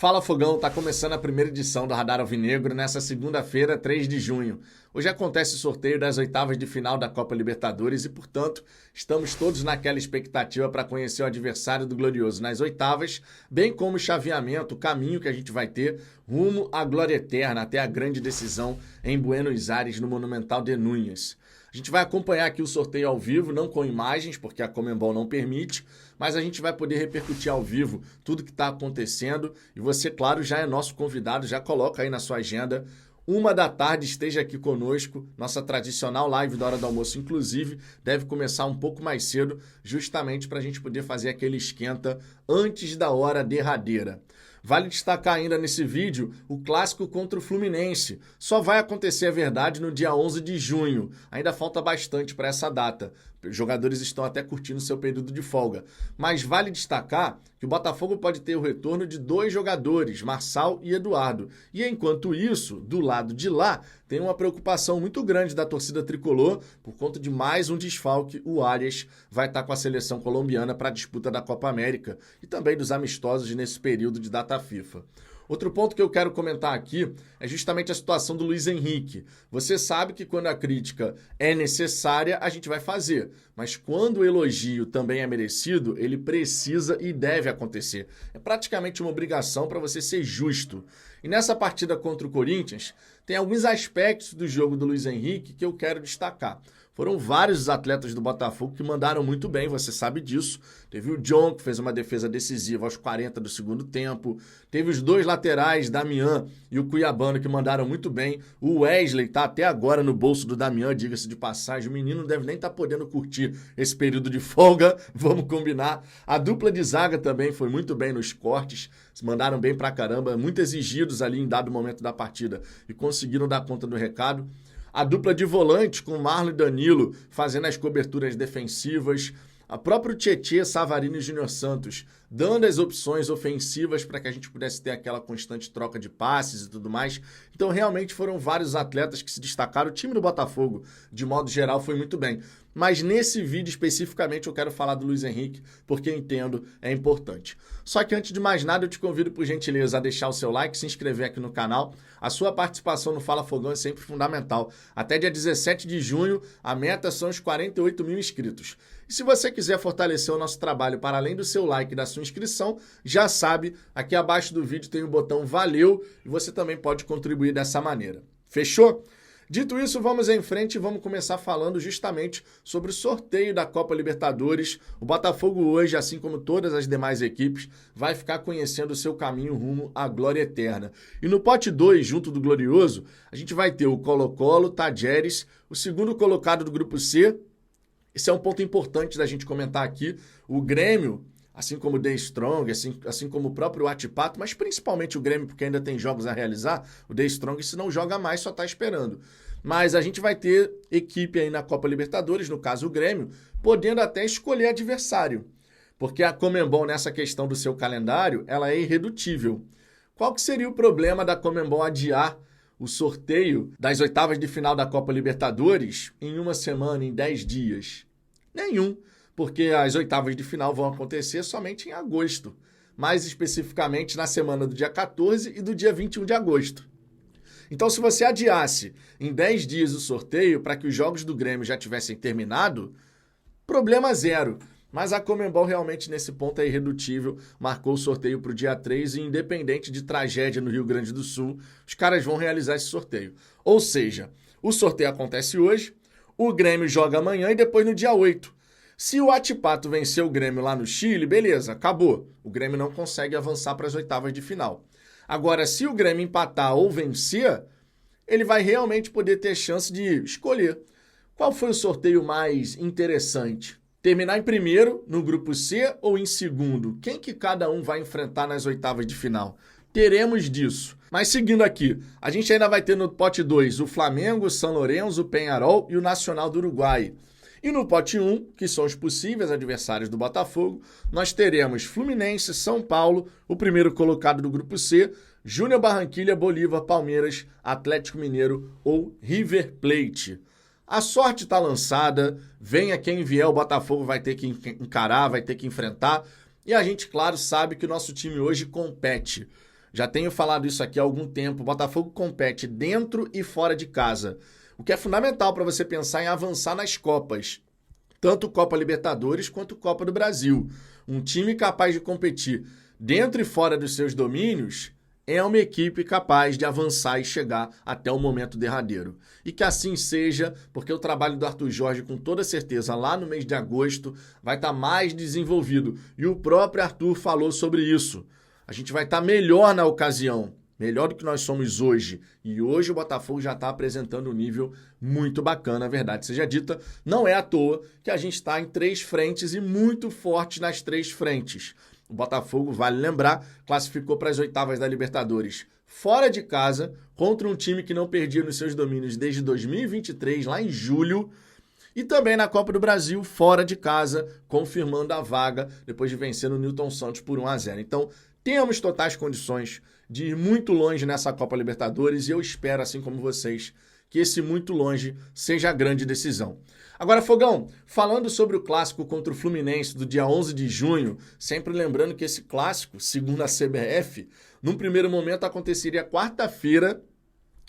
Fala Fogão, tá começando a primeira edição do Radar Alvinegro nessa segunda-feira, 3 de junho. Hoje acontece o sorteio das oitavas de final da Copa Libertadores e, portanto, estamos todos naquela expectativa para conhecer o adversário do Glorioso nas oitavas, bem como o chaveamento, o caminho que a gente vai ter rumo à glória eterna até a grande decisão em Buenos Aires, no Monumental de Núñez. A gente vai acompanhar aqui o sorteio ao vivo, não com imagens, porque a Conmebol não permite, mas a gente vai poder repercutir ao vivo tudo que está acontecendo. E você, claro, já é nosso convidado, já coloca aí na sua agenda. 13h, esteja aqui conosco. Nossa tradicional live da hora do almoço, inclusive, deve começar um pouco mais cedo, justamente para a gente poder fazer aquele esquenta antes da hora derradeira. Vale destacar ainda nesse vídeo o clássico contra o Fluminense. Só vai acontecer a verdade no dia 11 de junho. Ainda falta bastante para essa data. Os jogadores estão até curtindo seu período de folga. Mas vale destacar que o Botafogo pode ter o retorno de 2 jogadores, Marçal e Eduardo. E enquanto isso, do lado de lá, tem uma preocupação muito grande da torcida tricolor por conta de mais um desfalque. O Arias vai estar com a seleção colombiana para a disputa da Copa América e também dos amistosos nesse período de data FIFA. Outro ponto que eu quero comentar aqui é justamente a situação do Luiz Henrique. Você sabe que quando a crítica é necessária, a gente vai fazer. Mas quando o elogio também é merecido, ele precisa e deve acontecer. É praticamente uma obrigação para você ser justo. E nessa partida contra o Corinthians, tem alguns aspectos do jogo do Luiz Henrique que eu quero destacar. Foram vários os atletas do Botafogo que mandaram muito bem, você sabe disso. Teve o John, que fez uma defesa decisiva aos 40 do segundo tempo. Teve os 2 laterais, Damian e o Cuiabano, que mandaram muito bem. O Wesley tá até agora no bolso do Damian, diga-se de passagem. O menino não deve nem estar podendo curtir esse período de folga, vamos combinar. A dupla de zaga também foi muito bem nos cortes. Se mandaram bem pra caramba, muito exigidos ali em dado momento da partida e conseguiram dar conta do recado. A dupla de volantes com Marlon e Danilo fazendo as coberturas defensivas. A próprio Tietê, Savarino e Júnior Santos dando as opções ofensivas para que a gente pudesse ter aquela constante troca de passes e tudo mais. Então, realmente foram vários atletas que se destacaram. O time do Botafogo, de modo geral, foi muito bem. Mas nesse vídeo especificamente eu quero falar do Luiz Henrique, porque entendo, é importante. Só que antes de mais nada, eu te convido, por gentileza, a deixar o seu like, se inscrever aqui no canal. A sua participação no Fala Fogão é sempre fundamental. Até dia 17 de junho, a meta são os 48 mil inscritos. E se você quiser fortalecer o nosso trabalho para além do seu like e da sua inscrição, já sabe, aqui abaixo do vídeo tem o botão Valeu e você também pode contribuir dessa maneira. Fechou? Dito isso, vamos em frente e vamos começar falando justamente sobre o sorteio da Copa Libertadores. O Botafogo hoje, assim como todas as demais equipes, vai ficar conhecendo o seu caminho rumo à glória eterna. E no pote 2, junto do Glorioso, a gente vai ter o Colo-Colo, Tajeres, o segundo colocado do grupo C. Esse é um ponto importante da gente comentar aqui. O Grêmio, assim como o The Strong, assim como o próprio Atipato, mas principalmente o Grêmio, porque ainda tem jogos a realizar, o The Strong, se não joga mais, só está esperando. Mas a gente vai ter equipe aí na Copa Libertadores, no caso o Grêmio, podendo até escolher adversário. Porque a Conmebol, nessa questão do seu calendário, ela é irredutível. Qual que seria o problema da Conmebol adiar o sorteio das oitavas de final da Copa Libertadores em uma semana, em 10 dias? Nenhum, porque as oitavas de final vão acontecer somente em agosto, mais especificamente na semana do dia 14 e do dia 21 de agosto. Então, se você adiasse em 10 dias o sorteio para que os jogos do Grêmio já tivessem terminado, problema zero. Mas a Conmebol realmente nesse ponto é irredutível, marcou o sorteio para o dia 3 e independente de tragédia no Rio Grande do Sul, os caras vão realizar esse sorteio. Ou seja, o sorteio acontece hoje, o Grêmio joga amanhã e depois no dia 8. Se o Atipato vencer o Grêmio lá no Chile, beleza, acabou. O Grêmio não consegue avançar para as oitavas de final. Agora, se o Grêmio empatar ou vencer, ele vai realmente poder ter chance de escolher. Qual foi o sorteio mais interessante? Terminar em primeiro no grupo C ou em segundo? Quem que cada um vai enfrentar nas oitavas de final? Teremos disso. Mas seguindo aqui, a gente ainda vai ter no pote 2 o Flamengo, o São Lourenço, o Peñarol e o Nacional do Uruguai. E no pote 1, que são os possíveis adversários do Botafogo, nós teremos Fluminense, São Paulo, o primeiro colocado do grupo C, Júnior Barranquilla, Bolívar, Palmeiras, Atlético Mineiro ou River Plate. A sorte está lançada, venha quem vier, o Botafogo vai ter que encarar, vai ter que enfrentar. E a gente, claro, sabe que o nosso time hoje compete. Já tenho falado isso aqui há algum tempo. O Botafogo compete dentro e fora de casa, o que é fundamental para você pensar em avançar nas Copas, tanto Copa Libertadores quanto Copa do Brasil. Um time capaz de competir dentro e fora dos seus domínios é uma equipe capaz de avançar e chegar até o momento derradeiro. E que assim seja, porque o trabalho do Arthur Jorge, com toda certeza, lá no mês de agosto, vai estar mais desenvolvido. E o próprio Arthur falou sobre isso. A gente vai estar melhor na ocasião, melhor do que nós somos hoje. E hoje o Botafogo já está apresentando um nível muito bacana, a verdade seja dita. Não é à toa que a gente está em 3 frentes e muito forte nas 3 frentes. O Botafogo, vale lembrar, classificou para as oitavas da Libertadores fora de casa, contra um time que não perdia nos seus domínios desde 2023, lá em julho. E também na Copa do Brasil, fora de casa, confirmando a vaga depois de vencer o Newton Santos por 1-0. Então, temos totais condições de ir muito longe nessa Copa Libertadores e eu espero, assim como vocês, que esse muito longe seja a grande decisão. Agora, Fogão, falando sobre o clássico contra o Fluminense do dia 11 de junho, sempre lembrando que esse clássico, segundo a CBF, num primeiro momento aconteceria quarta-feira,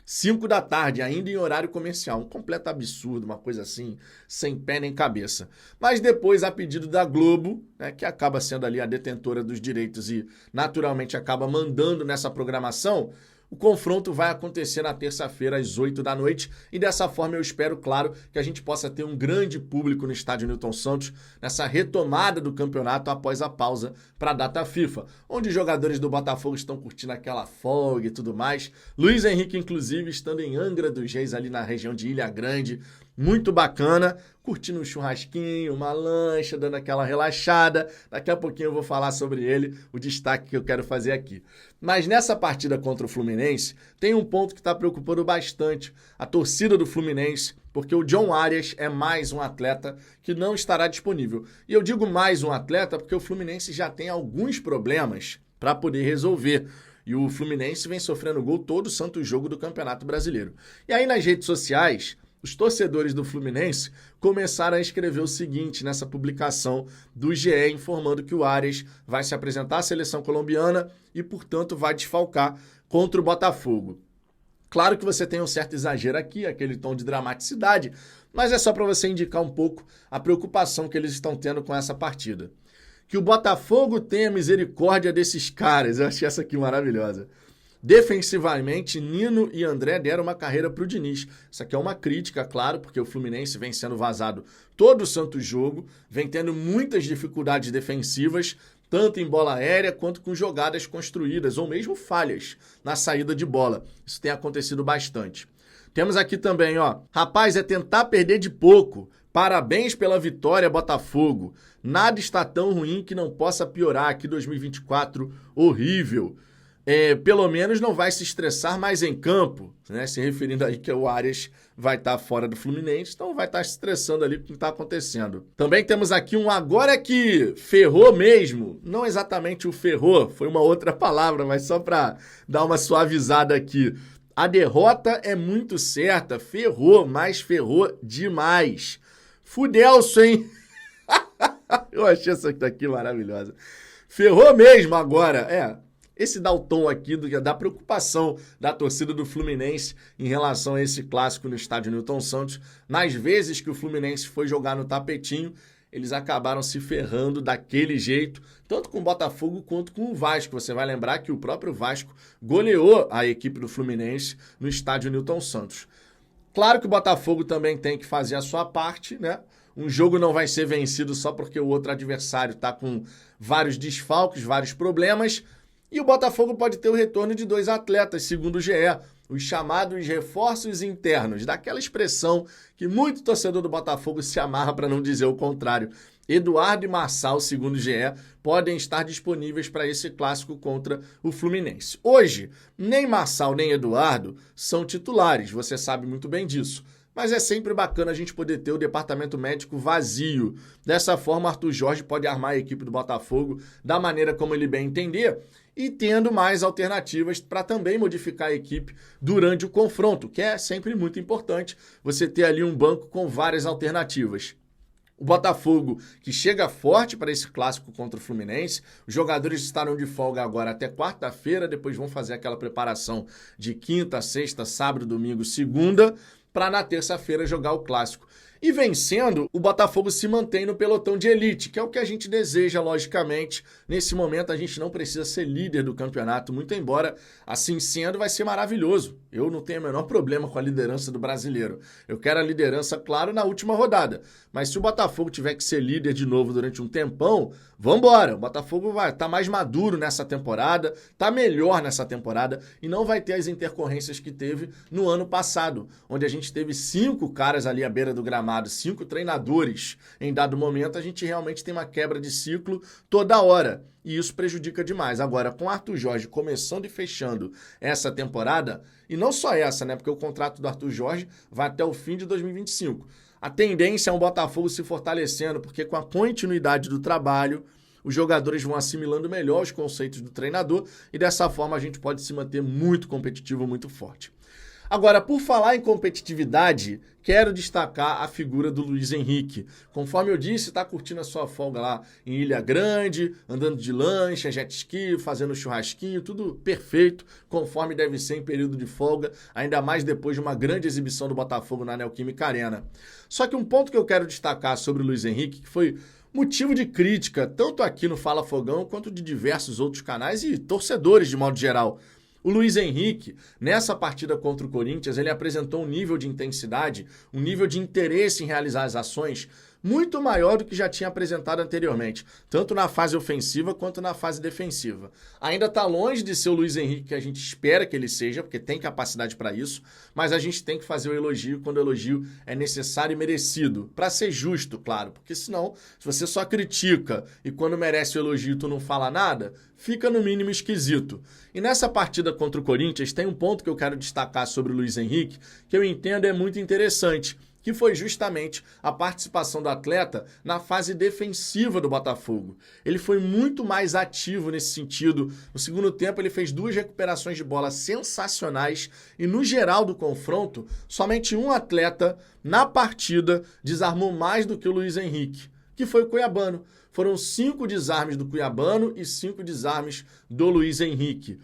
5 da tarde, ainda em horário comercial. Um completo absurdo, uma coisa assim, sem pé nem cabeça. Mas depois, a pedido da Globo, né, que acaba sendo ali a detentora dos direitos e naturalmente acaba mandando nessa programação, o confronto vai acontecer na terça-feira, às 8 da noite, e dessa forma eu espero, claro, que a gente possa ter um grande público no estádio Newton Santos nessa retomada do campeonato após a pausa para a data FIFA, onde os jogadores do Botafogo estão curtindo aquela folga e tudo mais. Luiz Henrique, inclusive, estando em Angra dos Reis, ali na região de Ilha Grande, muito bacana, curtindo um churrasquinho, uma lancha, dando aquela relaxada. Daqui a pouquinho eu vou falar sobre ele, o destaque que eu quero fazer aqui. Mas nessa partida contra o Fluminense, tem um ponto que está preocupando bastante a torcida do Fluminense, porque o John Arias é mais um atleta que não estará disponível. E eu digo mais um atleta porque o Fluminense já tem alguns problemas para poder resolver. E o Fluminense vem sofrendo gol todo santo jogo do Campeonato Brasileiro. E aí nas redes sociais, os torcedores do Fluminense começaram a escrever o seguinte nessa publicação do GE, informando que o Arias vai se apresentar à seleção colombiana e, portanto, vai desfalcar contra o Botafogo. Claro que você tem um certo exagero aqui, aquele tom de dramaticidade, mas é só para você indicar um pouco a preocupação que eles estão tendo com essa partida. Que o Botafogo tenha misericórdia desses caras, eu achei essa aqui maravilhosa. Defensivamente, Nino e André deram uma carreira para o Diniz. Isso aqui é uma crítica, claro, porque o Fluminense vem sendo vazado todo o santo jogo, vem tendo muitas dificuldades defensivas, tanto em bola aérea quanto com jogadas construídas, ou mesmo falhas na saída de bola. Isso tem acontecido bastante. Temos aqui também, ó, rapaz, é tentar perder de pouco. Parabéns pela vitória, Botafogo. Nada está tão ruim que não possa piorar. Que 2024 horrível. Pelo menos não vai se estressar mais em campo, né? Se referindo aí que o Arias vai estar fora do Fluminense, então vai estar se estressando ali com o que está acontecendo. Também temos aqui um agora é que ferrou mesmo. Não exatamente o ferrou, foi uma outra palavra, mas só para dar uma suavizada aqui. A derrota é muito certa, ferrou, mas ferrou demais. Fudelso, hein? Eu achei essa daqui maravilhosa. Ferrou mesmo agora, Esse dá o tom aqui da preocupação da torcida do Fluminense em relação a esse clássico no estádio Newton Santos. Nas vezes que o Fluminense foi jogar no tapetinho, eles acabaram se ferrando daquele jeito, tanto com o Botafogo quanto com o Vasco. Você vai lembrar que o próprio Vasco goleou a equipe do Fluminense no estádio Newton Santos. Claro que o Botafogo também tem que fazer a sua parte, né? Um jogo não vai ser vencido só porque o outro adversário está com vários desfalques, vários problemas. E o Botafogo pode ter o retorno de 2 atletas, segundo o GE, os chamados reforços internos, daquela expressão que muito torcedor do Botafogo se amarra para não dizer o contrário. Eduardo e Marçal, segundo o GE, podem estar disponíveis para esse clássico contra o Fluminense. Hoje, nem Marçal nem Eduardo são titulares, você sabe muito bem disso. Mas é sempre bacana a gente poder ter o departamento médico vazio. Dessa forma, Arthur Jorge pode armar a equipe do Botafogo da maneira como ele bem entender e tendo mais alternativas para também modificar a equipe durante o confronto, que é sempre muito importante você ter ali um banco com várias alternativas. O Botafogo, que chega forte para esse clássico contra o Fluminense, os jogadores estarão de folga agora até quarta-feira, depois vão fazer aquela preparação de quinta, sexta, sábado, domingo, segunda, para na terça-feira jogar o clássico. E vencendo, o Botafogo se mantém no pelotão de elite, que é o que a gente deseja, logicamente. Nesse momento, a gente não precisa ser líder do campeonato, muito embora, assim sendo, vai ser maravilhoso. Eu não tenho o menor problema com a liderança do brasileiro. Eu quero a liderança, claro, na última rodada. Mas se o Botafogo tiver que ser líder de novo durante um tempão, vambora. O Botafogo vai estar mais maduro nessa temporada, tá melhor nessa temporada e não vai ter as intercorrências que teve no ano passado, onde a gente teve 5 caras ali à beira do gramado, 5 treinadores. Em dado momento, a gente realmente tem uma quebra de ciclo toda hora. E isso prejudica demais. Agora, com o Arthur Jorge começando e fechando essa temporada, e não só essa, né? Porque o contrato do Arthur Jorge vai até o fim de 2025. A tendência é o Botafogo se fortalecendo, porque com a continuidade do trabalho, os jogadores vão assimilando melhor os conceitos do treinador e dessa forma a gente pode se manter muito competitivo, muito forte. Agora, por falar em competitividade, quero destacar a figura do Luiz Henrique. Conforme eu disse, está curtindo a sua folga lá em Ilha Grande, andando de lancha, jet ski, fazendo churrasquinho, tudo perfeito, conforme deve ser em período de folga, ainda mais depois de uma grande exibição do Botafogo na Neoquímica Arena. Só que um ponto que eu quero destacar sobre o Luiz Henrique, que foi motivo de crítica, tanto aqui no Fala Fogão, quanto de diversos outros canais e torcedores de modo geral. O Luiz Henrique, nessa partida contra o Corinthians, ele apresentou um nível de intensidade, um nível de interesse em realizar as ações muito maior do que já tinha apresentado anteriormente, tanto na fase ofensiva quanto na fase defensiva. Ainda está longe de ser o Luiz Henrique que a gente espera que ele seja, porque tem capacidade para isso, mas a gente tem que fazer o elogio quando o elogio é necessário e merecido, para ser justo, claro, porque senão, se você só critica e quando merece o elogio tu não fala nada, fica no mínimo esquisito. E nessa partida contra o Corinthians tem um ponto que eu quero destacar sobre o Luiz Henrique, que eu entendo é muito interessante, que foi justamente a participação do atleta na fase defensiva do Botafogo. Ele foi muito mais ativo nesse sentido. No segundo tempo, ele fez 2 recuperações de bola sensacionais e, no geral do confronto, somente um atleta na partida desarmou mais do que o Luiz Henrique, que foi o Cuiabano. Foram 5 desarmes do Cuiabano e 5 desarmes do Luiz Henrique.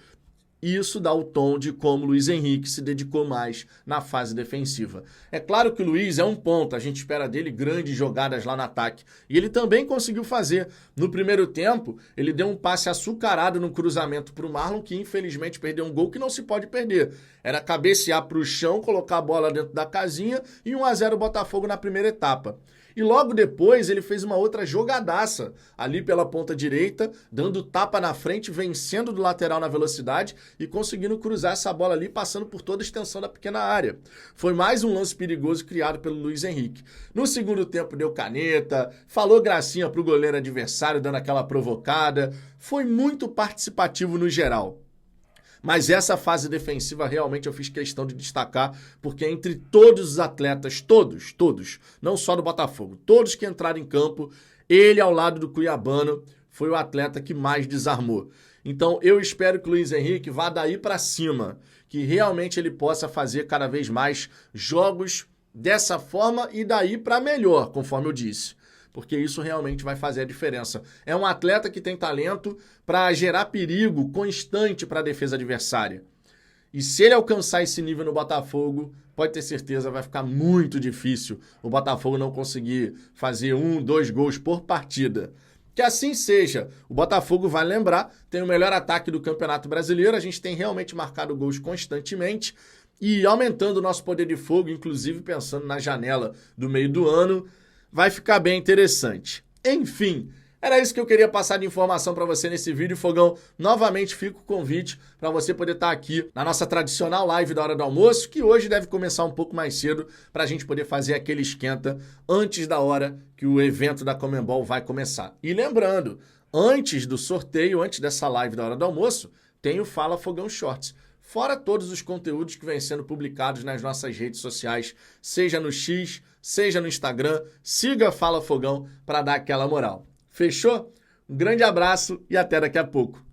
Isso dá o tom de como o Luiz Henrique se dedicou mais na fase defensiva. É claro que o Luiz é um ponta, a gente espera dele grandes jogadas lá no ataque. E ele também conseguiu fazer. No primeiro tempo, ele deu um passe açucarado no cruzamento para o Marlon, que infelizmente perdeu um gol que não se pode perder. Era cabecear para o chão, colocar a bola dentro da casinha e 1-0 Botafogo na primeira etapa. E logo depois ele fez uma outra jogadaça ali pela ponta direita, dando tapa na frente, vencendo do lateral na velocidade e conseguindo cruzar essa bola ali, passando por toda a extensão da pequena área. Foi mais um lance perigoso criado pelo Luiz Henrique. No segundo tempo deu caneta, falou gracinha pro goleiro adversário, dando aquela provocada. Foi muito participativo no geral. Mas essa fase defensiva realmente eu fiz questão de destacar, porque entre todos os atletas, todos, não só do Botafogo, todos que entraram em campo, ele ao lado do Cuiabano foi o atleta que mais desarmou. Então eu espero que o Luiz Henrique vá daí para cima, que realmente ele possa fazer cada vez mais jogos dessa forma e daí para melhor, conforme eu disse. Porque isso realmente vai fazer a diferença. É um atleta que tem talento para gerar perigo constante para a defesa adversária. E se ele alcançar esse nível no Botafogo, pode ter certeza, vai ficar muito difícil o Botafogo não conseguir fazer 1, 2 gols por partida. Que assim seja. O Botafogo, vai lembrar, tem o melhor ataque do Campeonato Brasileiro, a gente tem realmente marcado gols constantemente e aumentando o nosso poder de fogo, inclusive pensando na janela do meio do ano, vai ficar bem interessante. Enfim, era isso que eu queria passar de informação para você nesse vídeo, Fogão. Novamente fica o convite para você poder estar aqui na nossa tradicional live da hora do almoço, que hoje deve começar um pouco mais cedo para a gente poder fazer aquele esquenta antes da hora que o evento da Conmebol vai começar. E lembrando, antes do sorteio, antes dessa live da hora do almoço, tem o Fala Fogão Shorts. Fora todos os conteúdos que vêm sendo publicados nas nossas redes sociais, seja no X, seja no Instagram, siga Fala Fogão para dar aquela moral. Fechou? Um grande abraço e até daqui a pouco.